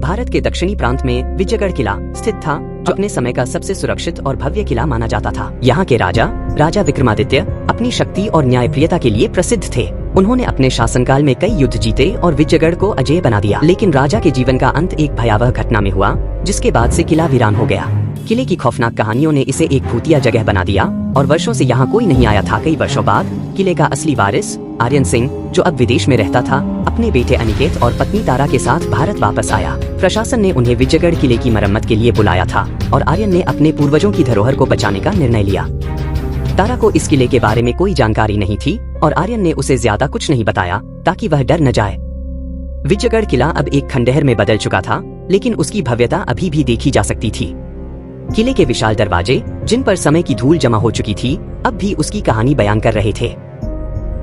भारत के दक्षिणी प्रांत में विजयगढ़ किला स्थित था, जो अपने समय का सबसे सुरक्षित और भव्य किला माना जाता था। यहाँ के राजा विक्रमादित्य अपनी शक्ति और न्यायप्रियता के लिए प्रसिद्ध थे। उन्होंने अपने शासनकाल में कई युद्ध जीते और विजयगढ़ को अजेय बना दिया। लेकिन राजा के जीवन का अंत एक भयावह घटना में हुआ, जिसके बाद से किला वीरान हो गया। किले की खौफनाक कहानियों ने इसे एक भूतिया जगह बना दिया और वर्षों से यहाँ कोई नहीं आया था। कई वर्षों बाद किले का असली वारिस आर्यन सिंह, जो अब विदेश में रहता था, अपने बेटे अनिकेत और पत्नी तारा के साथ भारत वापस आया। प्रशासन ने उन्हें विजयगढ़ किले की मरम्मत के लिए बुलाया था और आर्यन ने अपने पूर्वजों की धरोहर को बचाने का निर्णय लिया। तारा को इस किले के बारे में कोई जानकारी नहीं थी और आर्यन ने उसे ज्यादा कुछ नहीं बताया ताकि वह डर न जाए। विजयगढ़ किला अब एक खंडहर में बदल चुका था, लेकिन उसकी भव्यता अभी भी देखी जा सकती थी। किले के विशाल दरवाजे, जिन पर समय की धूल जमा हो चुकी थी, अब भी उसकी कहानी बयान कर रहे थे।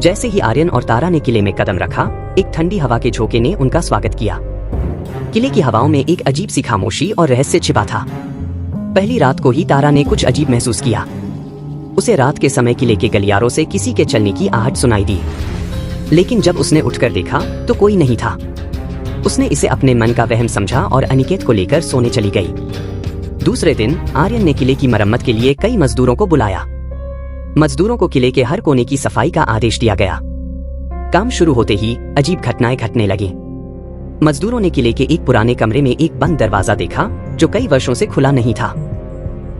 जैसे ही आर्यन और तारा ने किले में कदम रखा, एक ठंडी हवा के झोंके ने उनका स्वागत किया। किले की हवाओं में एक अजीब सी खामोशी और रहस्य छिपा था। पहली रात को ही तारा ने कुछ अजीब महसूस किया। उसे रात के समय किले के गलियारों से किसी के चलने की आहट सुनाई दी, लेकिन जब उसने उठकर देखा तो कोई नहीं था। उसने इसे अपने मन का वहम समझा और अनिकेत को लेकर सोने चली गई। दूसरे दिन आर्यन ने किले की मरम्मत के लिए कई मजदूरों को बुलाया। मजदूरों को किले के हर कोने की सफाई का आदेश दिया गया। काम शुरू होते ही अजीब घटनाएं घटने लगी। मजदूरों ने किले के एक पुराने कमरे में एक बंद दरवाजा देखा, जो कई वर्षों से खुला नहीं था।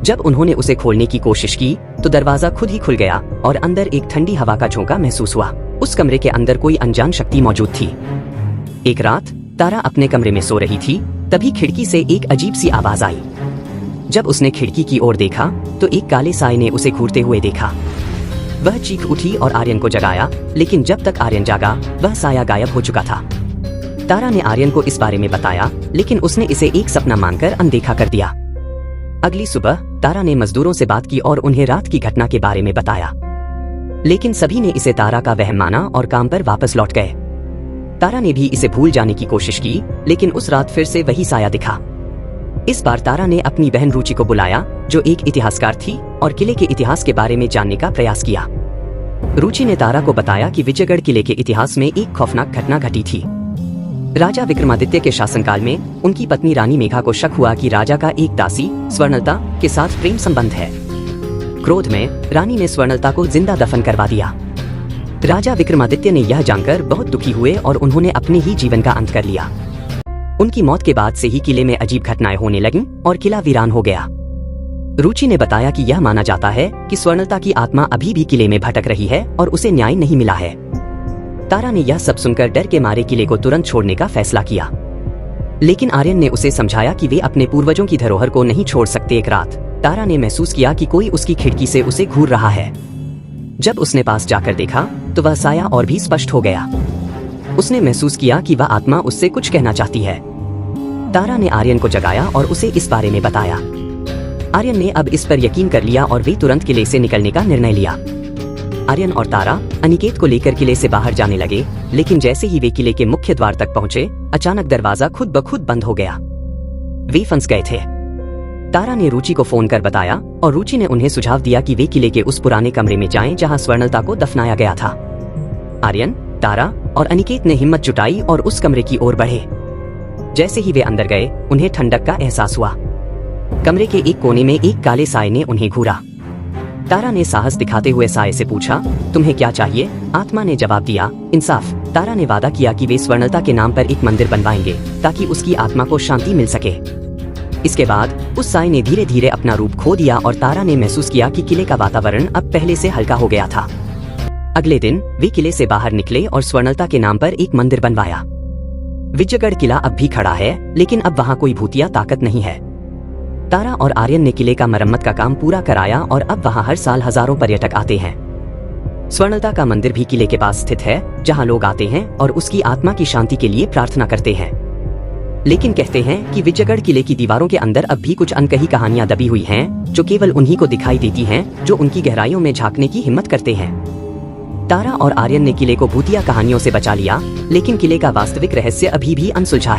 जब उन्होंने उसे खोलने की कोशिश की तो दरवाजा खुद ही खुल गया और अंदर एक ठंडी हवा का झोंका महसूस हुआ। उस कमरे के अंदर कोई अनजान शक्ति मौजूद थी। एक रात तारा अपने कमरे में सो रही थी, तभी खिड़की से एक अजीब सी आवाज आई। जब उसने खिड़की की ओर देखा तो एक काले साए ने उसे घूरते हुए देखा। वह चीख उठी और आर्यन को जगाया, लेकिन जब तक आर्यन जागा, वह साया गायब हो चुका था। तारा ने आर्यन को इस बारे में बताया, लेकिन उसने इसे एक सपना मानकर अनदेखा कर दिया। अगली सुबह तारा ने मजदूरों से बात की और उन्हें रात की घटना के बारे में बताया, लेकिन सभी ने इसे तारा का वहम माना और काम पर वापस लौट गए। तारा ने भी इसे भूल जाने की कोशिश की, लेकिन उस रात फिर से वही साया दिखा। इस बार तारा ने अपनी बहन रुचि को बुलाया, जो एक इतिहासकार थी, और किले के इतिहास के बारे में जानने का प्रयास किया। रुचि ने तारा को बताया कि विजयगढ़ किले के इतिहास में एक खौफनाक घटना घटी थी। राजा विक्रमादित्य के शासनकाल में उनकी पत्नी रानी मेघा को शक हुआ कि राजा का एक दासी स्वर्णलता के साथ प्रेम संबंध है। क्रोध में रानी ने स्वर्णलता को जिंदा दफन करवा दिया। राजा विक्रमादित्य ने यह जानकर बहुत दुखी हुए और उन्होंने अपने ही जीवन का अंत कर लिया। उनकी मौत के बाद से ही किले में अजीब घटनाएं होने लगीं और किला वीरान हो गया। रुचि ने बताया कि यह माना जाता है कि स्वर्णलता की आत्मा अभी भी किले में भटक रही है और उसे न्याय नहीं मिला है। तारा ने यह सब सुनकर डर के मारे किले को तुरंत छोड़ने का फैसला किया, लेकिन आर्यन ने उसे समझाया कि वे अपने पूर्वजों की धरोहर को नहीं छोड़ सकते। एक रात तारा ने महसूस किया कि कोई उसकी खिड़की से उसे घूर रहा है। जब उसने पास जाकर देखा तो वह साया और भी स्पष्ट हो गया। उसने महसूस किया कि वह आत्मा उससे कुछ कहना चाहती है। तारा ने आर्यन को जगाया और उसे इस बारे में बताया। आर्यन ने अब इस पर यकीन कर लिया और वे तुरंत किले से निकलने का निर्णय लिया। आर्यन और तारा अनिकेत को लेकर किले से बाहर जाने लगे, लेकिन जैसे ही वे किले के मुख्य द्वार तक पहुंचे, अचानक दरवाजा खुद ब खुद बंद हो गया। वे फंस गए थे। तारा ने रुचि को फोन कर बताया और रुचि ने उन्हें सुझाव दिया कि वे किले के उस पुराने कमरे में जाएं जहां स्वर्णलता को दफनाया गया था। आर्यन, तारा और अनिकेत ने हिम्मत जुटाई और उस कमरे की ओर बढ़े। जैसे ही वे अंदर गए, उन्हें ठंडक का एहसास हुआ। कमरे के एक कोने में एक काले साए ने उन्हें घूरा। तारा ने साहस दिखाते हुए साए से पूछा, तुम्हें क्या चाहिए? आत्मा ने जवाब दिया, इंसाफ। तारा ने वादा किया कि वे स्वर्णलता के नाम पर एक मंदिर बनवाएंगे ताकि उसकी आत्मा को शांति मिल सके। इसके बाद उस साए ने धीरे धीरे अपना रूप खो दिया और तारा ने महसूस किया कि किले का वातावरण अब पहले से हल्का हो गया था। अगले दिन वे किले से बाहर निकले और स्वर्णलता के नाम पर एक मंदिर बनवाया। विजयगढ़ किला अब भी खड़ा है, लेकिन अब वहाँ कोई भूतिया ताकत नहीं है। तारा और आर्यन ने किले का मरम्मत का काम पूरा कराया और अब वहाँ हर साल हजारों पर्यटक आते हैं। स्वर्णलता का मंदिर भी किले के पास स्थित है, जहाँ लोग आते हैं और उसकी आत्मा की शांति के लिए प्रार्थना करते हैं। लेकिन कहते हैं कि विजयगढ़ किले की दीवारों के अंदर अब भी कुछ अनकही कहानियां दबी हुई हैं, जो केवल उन्हीं को दिखाई देती हैं जो उनकी गहराइयों में झांकने की हिम्मत करते हैं। तारा और आर्यन ने किले को भूतिया कहानियों से बचा लिया, लेकिन किले का वास्तविक रहस्य अभी भी अनसुलझा है।